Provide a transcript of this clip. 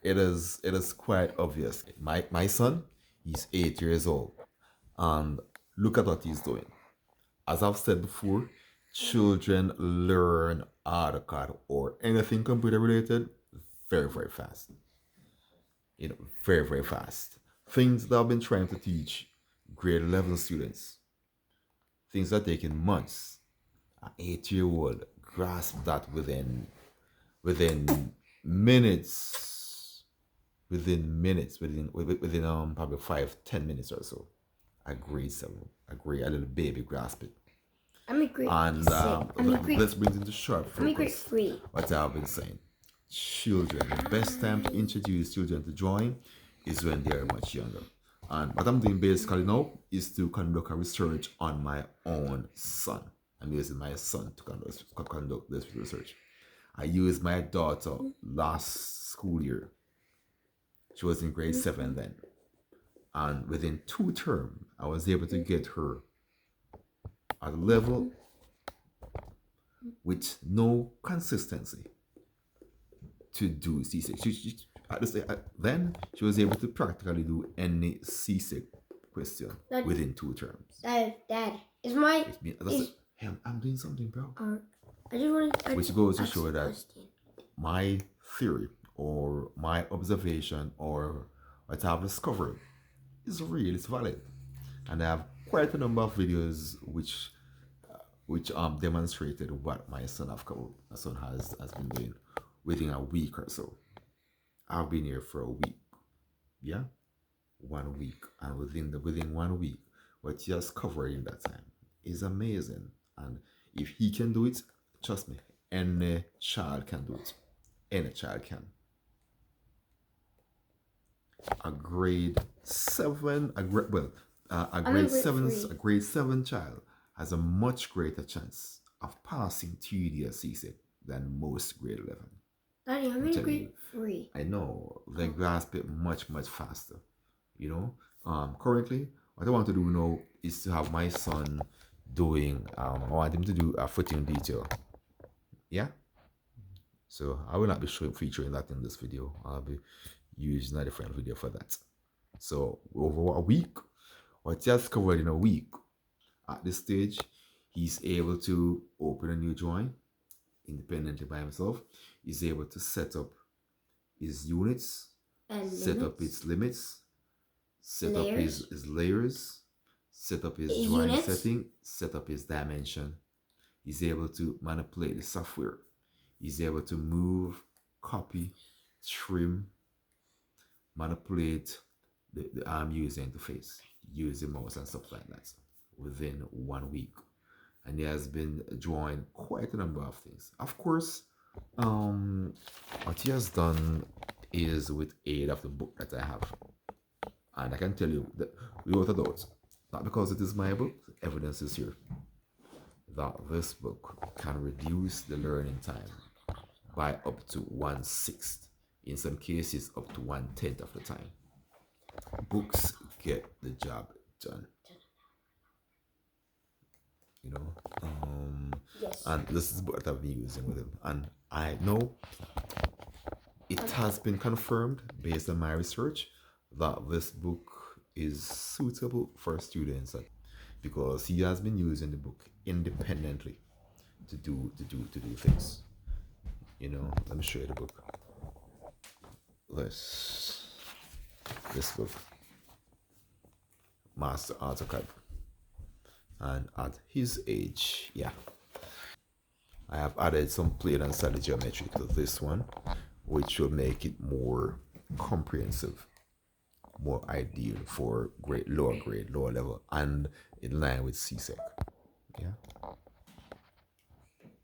it is quite obvious. My son, he's 8 years old, and look at what he's doing. As I've said before, children learn AutoCAD or anything computer related very, very fast. Very, very fast. Things that I've been trying to teach grade 11 students, things that taking months. An 8-year-old grasp that within minutes, within probably 5-10 minutes or so. A grade 7, a little baby grasp it. I'm a grade And 6. let's bring it into sharp focus. I'm a grade 3. What I've been saying. Children, the best time to introduce children to drawing is when they are much younger. And what I'm doing basically now is to conduct a research on my own son. I'm using my son to conduct this research. I used my daughter last school year. She was in grade 7 then. And within 2 terms, I was able to get her at a level with no consistency to do C6. Then she was able to practically do any C6 question within 2 terms. Dad, is my... Hey, I'm doing something, bro. I just want to... Which goes to show that my theory or my observation or what I've discovered is real, it's valid. And I have quite a number of videos which demonstrated what my son has been doing within a week or so. I've been here for a week. Yeah? 1 week. And within 1 week, what he has covered in that time is amazing. And if he can do it, trust me, any child can do it. Any child can. A grade 7 child has a much greater chance of passing tedious CSEC than most grade 11. Daddy, I'm in grade 3. I know, they grasp it much, much faster. Currently, what I want to do now is to have my son doing, I want him to do a footing detail. Yeah? So I will not be featuring that in this video. I'll be using a different video for that. So over a week, what he has covered in a week, at this stage, he's able to open a new drawing independently by himself. He's able to set up his units, set up its limits, set up his layers, set up his drawing setting, set up his dimension. He's able to manipulate the software. He's able to move, copy, trim, manipulate the arm user interface, use the mouse and stuff like that within 1 week. And he has been drawing quite a number of things. Of course, what he has done is with aid of the book that I have. And I can tell you that without a doubt, not because it is my book, evidence is here, that this book can reduce the learning time by up to 1/6, in some cases up to 1/10 of the time. Books get the job done. Yes. And this is what I've been using with him, and I know it has been confirmed based on my research that this book is suitable for students because he has been using the book independently to do things. Let me show you the book. This book, Master AutoCAD. And at his age, yeah, I have added some plane and solid geometry to this one, which will make it more comprehensive, more ideal for lower level, and in line with CSEC.